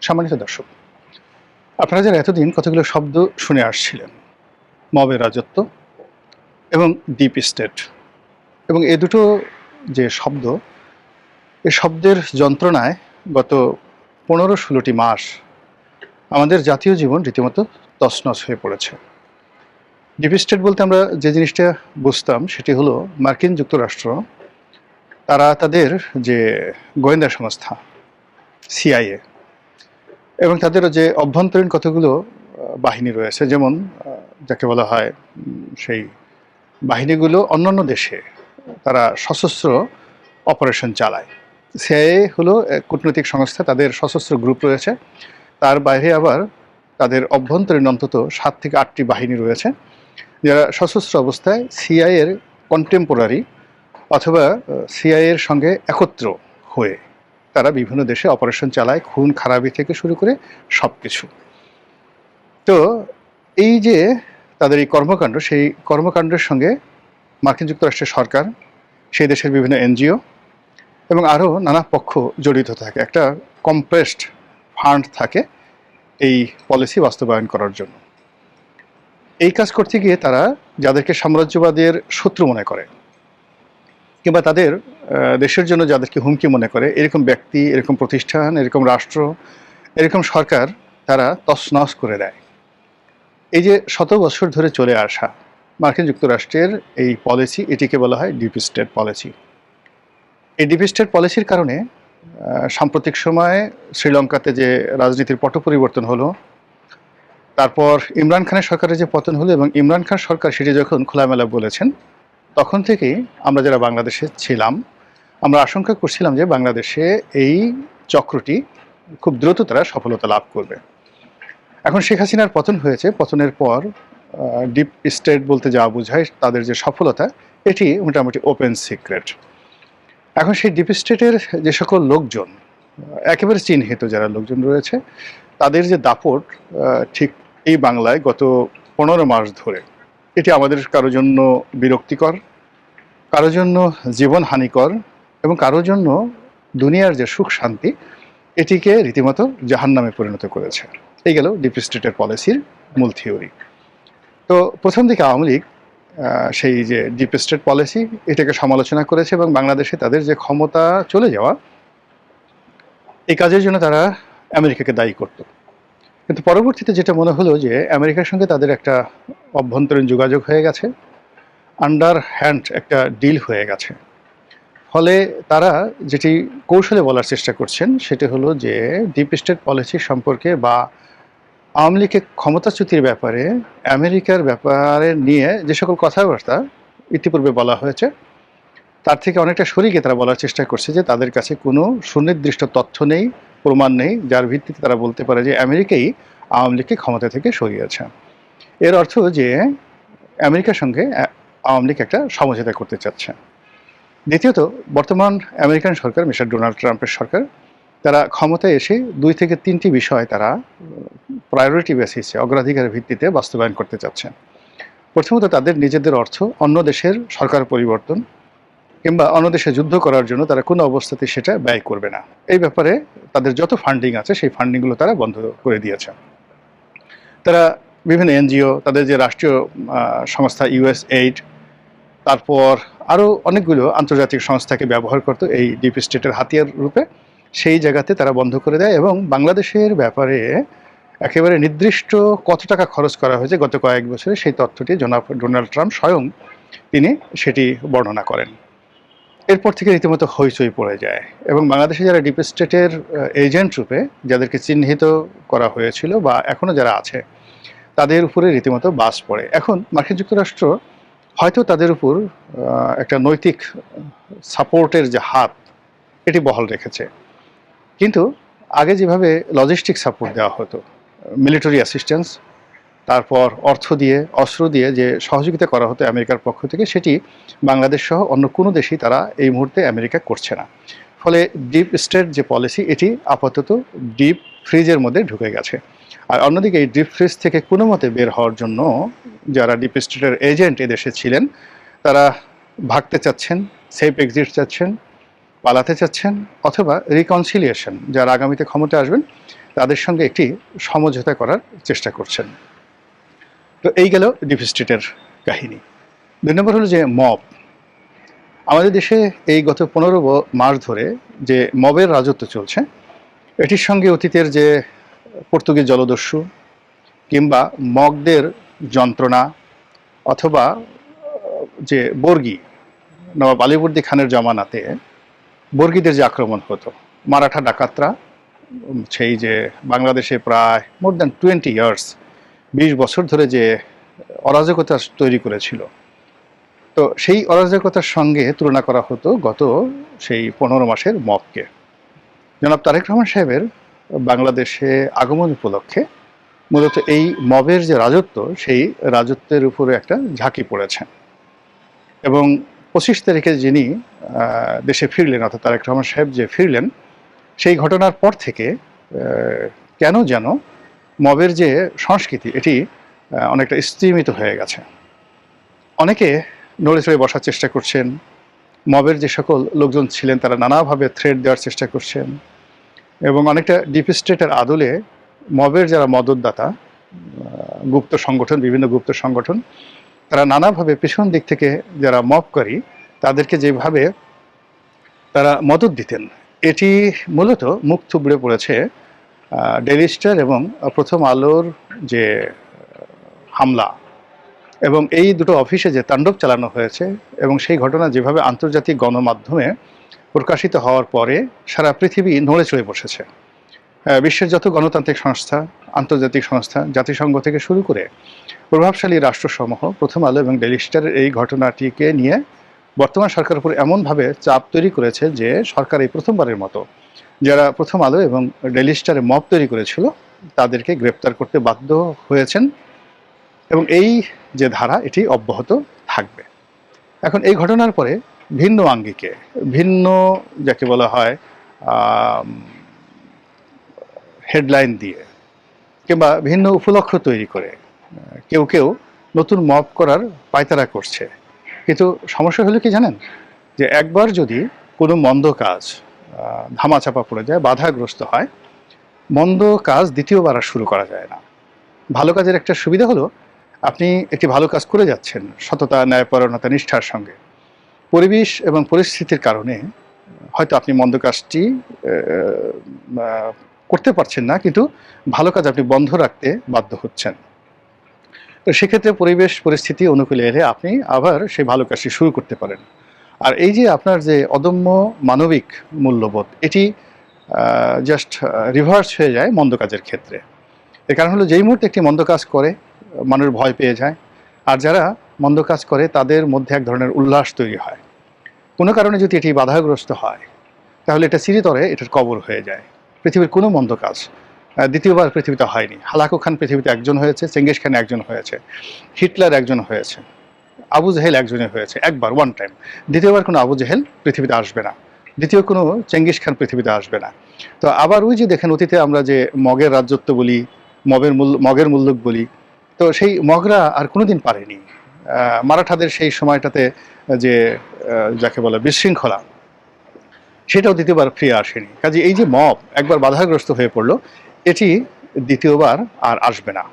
সম্মানিত দর্শক, আপনারা যারা এতদিন কতগুলো শব্দ শুনে আসছিলেন, মবের রাজত্ব এবং ডিপ স্টেট, এবং এ দুটো যে শব্দ, এই শব্দের যন্ত্রণায় গত 15-16টি মাস আমাদের জাতীয় জীবন রীতিমতো তছনছ হয়ে পড়েছে। ডিপ স্টেট বলতে আমরা যে জিনিসটা বুঝতাম সেটি হলো মার্কিন যুক্তরাষ্ট্র, তারা তাদের যে গোয়েন্দা সংস্থা সিআইএ এবং তাদের যে অভ্যন্তরীণ কতগুলো বাহিনী রয়েছে, যেমন যাকে বলা হয় সেই বাহিনীগুলো অন্যান্য দেশে তারা সশস্ত্র অপারেশন চালায়। সিআইএ হলো কূটনৈতিক সংস্থা, তাদের সশস্ত্র গ্রুপ রয়েছে। তার বাইরে আবার তাদের অভ্যন্তরীণ অন্তত 7 থেকে 8টি বাহিনী রয়েছে, যারা সশস্ত্র অবস্থায় সিআইএর কন্টেম্পোরারি অথবা সিআইএর সঙ্গে একত্র হয়ে তারা বিভিন্ন দেশে অপারেশন চালায়, খুন খারাপি থেকে শুরু করে সব কিছু। তো এই যে তাদের এই কর্মকাণ্ড, সেই কর্মকাণ্ডের সঙ্গে মার্কিন যুক্তরাষ্ট্রের সরকার, সেই দেশের বিভিন্ন এনজিও এবং আরও নানা পক্ষ জড়িত থাকে। একটা কম্প্রেসড ফান্ড থাকে এই পলিসি বাস্তবায়ন করার জন্য। এই কাজ করতে গিয়ে তারা যাদেরকে সাম্রাজ্যবাদের শত্রু মনে করে কিংবা তাদের দেশের জন্য যাদেরকে হুমকি মনে করে, এরকম ব্যক্তি, এরকম প্রতিষ্ঠান, এরকম রাষ্ট্র, এরকম সরকার তারা তছনছ করে দেয়। এই যে 100 বছর ধরে চলে আসা মার্কিন যুক্তরাষ্ট্রের এই পলিসি, এটিকে বলা হয় ডিপ স্টেট পলিসি। এই ডিপ স্টেট পলিসির কারণে সাম্প্রতিক সময়ে শ্রীলঙ্কাতে যে রাজনীতির পট পরিবর্তন হলো, তারপর ইমরান খানের সরকারের যে পতন হলো, এবং ইমরান খান সরকার সেটি যখন খোলামেলা বলেছেন, তখন থেকেই আমরা যারা বাংলাদেশে ছিলাম, আমরা আশঙ্কা করছিলাম যে বাংলাদেশে এই চক্রটি খুব দ্রুত তারা সফলতা লাভ করবে। এখন শেখ হাসিনার পতন হয়েছে, পতনের পর ডিপ স্টেট বলতে যা বোঝায় তাদের যে সফলতা, এটি মোটামুটি ওপেন সিক্রেট। এখন সেই ডিপ স্টেটের যে সকল লোকজন, একেবারে চিহ্নিত যারা লোকজন রয়েছে, তাদের যে দাপট ঠিক এই বাংলায় গত 15 মাস ধরে, এটি আমাদের কারোর জন্য বিরক্তিকর, কারোর জন্য জীবন হানিকর, এবং কারোর জন্য দুনিয়ার যে সুখ শান্তি, এটিকে রীতিমতো জাহান্নামে পরিণত করেছে। এই গেল ডিপ স্টেটের পলিসির মূল থিওরি। তো প্রথম দিকে আওয়ামী লীগ সেই যে ডিপ স্টেট পলিসি, এটাকে সমালোচনা করেছে এবং বাংলাদেশে তাদের যে ক্ষমতা চলে যাওয়া, এই কাজের জন্য তারা আমেরিকাকে দায়ী করত। কিন্তু পরবর্তীতে যেটা মনে হলো যে আমেরিকার সঙ্গে তাদের একটা অভ্যন্তরীণ যোগাযোগ হয়ে গেছে, আন্ডার হ্যান্ড একটা ডিল হয়ে গেছে। ফলে তারা যেটি কৌশলে বলার চেষ্টা করছেন সেটি হলো যে ডিপ স্টেট পলিসি সম্পর্কে বা আওয়ামী লীগের ক্ষমতাচ্যুতির ব্যাপারে আমেরিকার ব্যাপারে নিয়ে যে সকল কথাবার্তা ইতিপূর্বে বলা হয়েছে, তার থেকে অনেকটা সরে গিয়ে তারা বলার চেষ্টা করছে যে তাদের কাছে কোনো সুনির্দিষ্ট তথ্য নেই, প্রমাণ নেই, যার ভিত্তিতে তারা বলতে পারে যে আমেরিকাই আওয়ামী লীগকে ক্ষমতা থেকে সরিয়েছে। এর অর্থ যে আমেরিকার সঙ্গে আওয়ামী লীগ একটা সমঝোতা করতে চাচ্ছে। দ্বিতীয়ত, বর্তমান আমেরিকান সরকার, মিস্টার ডোনাল্ড ট্রাম্পের সরকার, তারা ক্ষমতায় এসে 2 থেকে 3টি বিষয় তারা প্রায়োরিটি বেসিসে, অগ্রাধিকারের ভিত্তিতে বাস্তবায়ন করতে চাচ্ছেন। প্রথমত, তাদের নিজেদের অর্থ অন্য দেশের সরকার পরিবর্তন কিংবা অন্য দেশে যুদ্ধ করার জন্য তারা কোনো অবস্থাতে সেটা ব্যয় করবে না। এই ব্যাপারে তাদের যত ফান্ডিং আছে সেই ফান্ডিংগুলো তারা বন্ধ করে দিয়েছে। তারা বিভিন্ন এনজিও, তাদের যে রাষ্ট্রীয় সংস্থা USAID, তারপর আরও অনেকগুলো আন্তর্জাতিক সংস্থাকে ব্যবহার করতো এই ডিপ স্টেটের হাতিয়ার রূপে, সেই জায়গাতে তারা বন্ধ করে দেয়। এবং বাংলাদেশের ব্যাপারে একেবারে নির্দিষ্ট কত টাকা খরচ করা হয়েছে গত কয়েক বছরে, সেই তথ্যটি জনাব ডোনাল্ড ট্রাম্প স্বয়ং তিনি সেটি বর্ণনা করেন। এরপর থেকে রীতিমতো হইচই পড়ে যায় এবং বাংলাদেশে যারা ডিপ স্টেটের এজেন্ট রূপে যাদেরকে চিহ্নিত করা হয়েছিল বা এখনও যারা আছে, তাদের উপরে রীতিমতো বাস পড়ে। এখন মার্কিন যুক্তরাষ্ট্র হয়তো তাদের উপর একটা নৈতিক সাপোর্টের যে হাত, এটি বহাল রেখেছে। কিন্তু আগে যেভাবে লজিস্টিক সাপোর্ট দেওয়া হতো, মিলিটারি অ্যাসিস্ট্যান্স, তারপর অর্থ দিয়ে, অস্ত্র দিয়ে যে সহযোগিতা করা হতো আমেরিকার পক্ষ থেকে, সেটি বাংলাদেশ সহ অন্য কোনো দেশই তারা এই মুহূর্তে আমেরিকা করছে না। ফলে ডিপ স্টেট যে পলিসি, এটি আপাতত ডিপ ফ্রিজের মধ্যে ঢুকে গেছে। আর অন্যদিকে এই ডিপ ফ্রিজ থেকে কোনো মতে বের হওয়ার জন্য যারা ডিপ স্টেটের এজেন্ট এদেশে ছিলেন, তারা ভাগতে চাচ্ছেন, সেফ এক্সিট চাচ্ছেন, পালাতে চাচ্ছেন, অথবা রিকনসিলিয়েশন, যারা আগামীতে ক্ষমতা আসবেন তাদের সঙ্গে একটি সমঝোতা করার চেষ্টা করছেন। তো এই গেল ডিপ স্টেটের কাহিনী। 2 নম্বর হলো যে মব। আমাদের দেশে এই গত 15 মাস ধরে যে মবের রাজত্ব চলছে, এটির সঙ্গে অতীতের যে পর্তুগিজ জলদস্যু কিংবা মগদের যন্ত্রণা, অথবা যে বর্গী, নবাব আলীবর্দী খানের জমানাতে বর্গীদের যে আক্রমণ হতো, মারাঠা ডাকাতরা সেই যে বাংলাদেশে প্রায় মোর দ্যান 20 ইয়ার্স, 20 বছর ধরে যে অরাজকতা তৈরি করেছিল, তো সেই অরাজকতার সঙ্গে তুলনা করা হতো গত সেই 15 মাসের মবকে। জনাব তারেক রহমান সাহেবের বাংলাদেশে আগমন উপলক্ষে মূলত এই মবের যে রাজত্ব, সেই রাজত্বের উপরে একটা ঝাঁকি পড়েছে। এবং 25 তারিখে যিনি দেশে ফিরলেন, অর্থাৎ তারেক রহমান সাহেব যে ফিরলেন, সেই ঘটনার পর থেকে কেন যেন মবের যে সংস্কৃতি, এটি অনেকটা স্তিমিত হয়ে গেছে। অনেকে নড়ে চড়ে বসার চেষ্টা করছেন, মবের যে সকল লোকজন ছিলেন তারা নানাভাবে থ্রেট দেওয়ার চেষ্টা করছেন, এবং অনেকটা ডিপ স্টেটের আদলে মবের যারা মদতদাতা, গুপ্ত সংগঠন, বিভিন্ন গুপ্ত সংগঠন, তারা নানাভাবে পেছন দিক থেকে যারা মবকারী তাদেরকে যেভাবে তারা মদত দিতেন, এটি মূলত মুখ থুবড়ে পড়েছে ডেইলি স্টার এবং প্রথম আলোর যে হামলা, এবং এই দুটো অফিসে যে তাণ্ডব চালানো হয়েছে, এবং সেই ঘটনা যেভাবে আন্তর্জাতিক গণমাধ্যমে প্রকাশিত হওয়ার পরে সারা পৃথিবী নড়ে চড়ে বসেছে। বিশ্বের যত গণতান্ত্রিক সংস্থা, আন্তর্জাতিক সংস্থা, জাতিসংঘ থেকে শুরু করে প্রভাবশালী রাষ্ট্রসমূহ প্রথম আলো এবং ডেইলি স্টারের এই ঘটনাটিকে নিয়ে বর্তমান সরকারের উপর এমনভাবে চাপ তৈরি করেছে যে সরকার এই প্রথমবারের মতো যারা প্রথম আলো এবং ডেইলি স্টারে মব তৈরি করেছিল তাদেরকে গ্রেপ্তার করতে বাধ্য হয়েছেন, এবং এই যে ধারা এটি অব্যাহত থাকবে। এখন এই ঘটনার পরে ভিন্ন আঙ্গিকে, ভিন্ন যাকে বলা হয় হেডলাইন দিয়ে কিংবা ভিন্ন উপলক্ষ তৈরি করে কেউ কেউ নতুন মব করার পায়তারা করছে। কিন্তু সমস্যা হলো কি জানেন, যে একবার যদি কোনো মন্দ কাজ ধামাচাপা পড়ে যায়, বাধাগ্রস্ত হয়, মন্দ কাজ দ্বিতীয়বার আর শুরু করা যায় না। ভালো কাজের একটা সুবিধা হলো, আপনি একটি ভালো কাজ করে যাচ্ছেন সততা, ন্যায়পরায়ণতা, নিষ্ঠার সঙ্গে, পরিবেশ এবং পরিস্থিতির কারণে হয়তো আপনি মন্দ কাজটি করতে পারছেন না, কিন্তু ভালো কাজ আপনি বন্ধ রাখতে বাধ্য হচ্ছেন। তো সেক্ষেত্রে পরিবেশ পরিস্থিতি অনুকূলে এলে আপনি আবার সেই ভালো কাজটি শুরু করতে পারেন। আর এই যে আপনার যে অদম্য মানবিক মূল্যবোধ, এটি জাস্ট রিভার্স হয়ে যায় মন্দ কাজের ক্ষেত্রে। এর কারণ হলো, যেই মুহূর্তে একটি মন্দ কাজ করে মানুষ ভয় পেয়ে যায়, আর যারা মন্দ কাজ করে তাদের মধ্যে এক ধরনের উল্লাস তৈরি হয়। কোনো কারণে যদি এটি বাধাগ্রস্ত হয় তাহলে এটা চিরতরে এটার কবর হয়ে যায়। পৃথিবীর কোনো মন্দ কাজ দ্বিতীয়বার পৃথিবীতে হয়নি। হালাকু খান পৃথিবীতে একজন হয়েছে, চেঙ্গিস খান একজন হয়েছে, হিটলার একজন হয়েছে, আবু জেহেল একজনই হয়েছে, একবার, ওয়ান টাইম। দ্বিতীয়বার কোনো আবু জেহেল পৃথিবীতে আসবে না, দ্বিতীয় কোনো চেঙ্গিস খান পৃথিবীতে আসবে না। তো আবার ওই যে দেখেন, অতীতে আমরা যে মগের রাজত্ব বলি, মগের মুল্লুক বলি, তো সেই মগরা আর কোনোদিন পারেনি মারাঠাদের সেই সময়টাতে যে যাকে বলে বিশৃঙ্খলা, সেটাও দ্বিতীয়বার ফিরে আসেনি। কাজে এই যে মব একবার বাধাগ্রস্ত হয়ে পড়লো, এটি দ্বিতীয়বার আর আসবে না,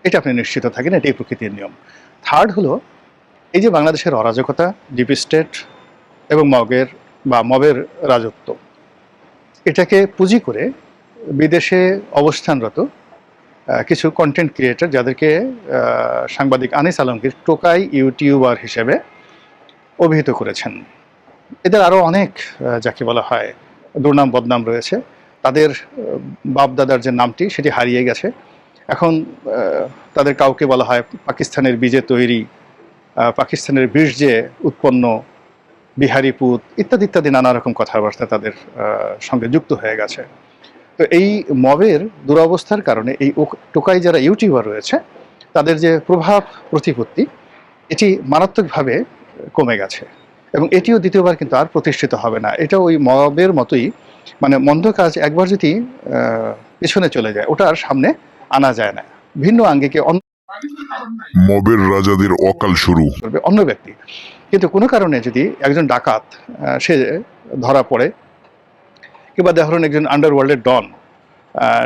এটা আপনি নিশ্চিত থাকেন, এটাই প্রকৃতির নিয়ম। থার্ড হলো, এই যে বাংলাদেশের অরাজকতা, ডিপ স্টেট এবং মবের রাজত্ব, এটাকে পুঁজি করে বিদেশে অবস্থানরত কিছু কন্টেন্ট ক্রিয়েটর, যাদেরকে সাংবাদিক আনিস আলমগীর টোকাই ইউটিউবার হিসেবে অভিহিত করেছেন, এদের আরও অনেক যাকে বলা হয় দুর্নাম বদনাম রয়েছে। তাদের বাপদাদার যে নামটি সেটি হারিয়ে গেছে। এখন তাদের কাউকে বলা হয় পাকিস্তানের বীজে তৈরি, পাকিস্তানের বীর্যে উৎপন্ন, বিহারি পুত, ইত্যাদি ইত্যাদি নানা রকম কথাবার্তা তাদের সঙ্গে যুক্ত হয়ে গেছে। তো এই মবের দুরবস্থার কারণে এই টোকাই যারা ইউটিউবার রয়েছে তাদের যে প্রভাব প্রতিপত্তি, এটি মারাত্মকভাবে কমে গেছে, এবং এটিও দ্বিতীয়বার কিন্তু আর প্রতিষ্ঠিত হবে না। এটা ওই মবের মতোই, মানে মন্দ কাজ একবার যদি পিছনে চলে যায়, ওটা আর সামনে আনা যায় না। ভিন্ন আঙ্গিকে মবের রাজাদের অকাল শুরু করবে অন্য ব্যক্তি। কিন্তু কোনো কারণে যদি একজন ডাকাত সে ধরা পড়ে, কিংবা ধরুন একজন আন্ডারওয়ার্ল্ডের ডন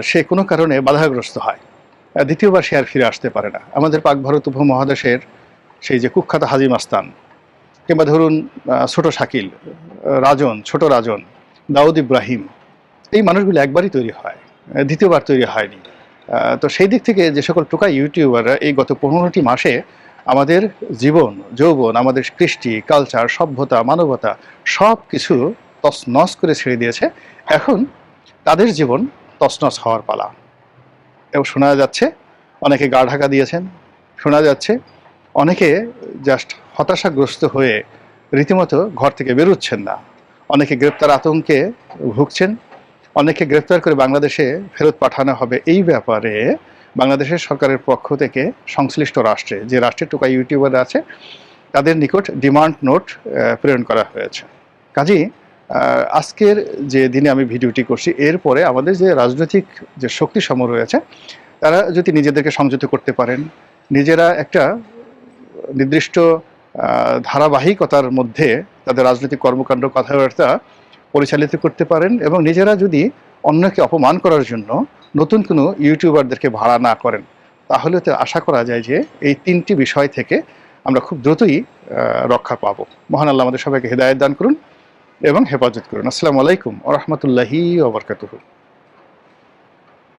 সে কোনো কারণে বাধাগ্রস্ত হয়, দ্বিতীয়বার সে আর ফিরে আসতে পারে না। আমাদের পাক ভারত উপমহাদেশের সেই যে কুখ্যাত হাজি মাস্তান, কিংবা ধরুন ছোট শাকিল, রাজন, ছোট রাজন, দাউদ ইব্রাহিম, এই মানুষগুলো একবারই তৈরি হয়, দ্বিতীয়বার তৈরি হয়নি। তো সেই দিক থেকে যে সকল টোকা ইউটিউবাররা এই গত 15টি মাসে আমাদের জীবন যৌবন, আমাদের কৃষ্টি, কালচার, সভ্যতা, মানবতা সব কিছু তছনছ করে ছেড়ে দিয়েছে, এখন তাদের জীবন তছনছ হওয়ার পালা। এবং শোনা যাচ্ছে অনেকে গা ঢাকা দিয়েছেন, শোনা যাচ্ছে অনেকে জাস্ট হতাশাগ্রস্ত হয়ে রীতিমতো ঘর থেকে বেরোচ্ছেন না, অনেকে গ্রেপ্তার আতঙ্কে ভুগছেন, অনেকে গ্রেপ্তার করে বাংলাদেশে ফেরত পাঠানো হবে। এই ব্যাপারে বাংলাদেশের সরকারের পক্ষ থেকে সংশ্লিষ্ট রাষ্ট্রে, যে রাষ্ট্রের টোকা ইউটিউবার আছে, তাদের নিকট ডিমান্ড নোট প্রেরণ করা হয়েছে। কাজেই আজকের যে দিনে আমি ভিডিওটি করছি, এরপরে আমাদের যে রাজনৈতিক যে শক্তি সমূহ রয়েছে, তারা যদি নিজেদেরকে সংযত করতে পারেন, নিজেরা একটা নির্দিষ্ট ধারাবাহিকতার মধ্যে তাদের রাজনৈতিক কর্মকাণ্ড কথাবার্তা পরিচালিত করতে পারেন, এবং নিজেরা যদি অন্যকে অপমান করার জন্য নতুন কোনো ইউটিউবারদেরকে ভাড়া না করেন, তাহলে তো আশা করা যায় যে এই 3টি বিষয় থেকে আমরা খুব দ্রুতই রক্ষা পাবো। মহান আল্লাহ আমাদের সবাইকে হেদায়েত দান করুন এবং হেফাজত করুন। আসসালামু আলাইকুম ওয়া রাহমাতুল্লাহি ওয়া বারাকাতুহু।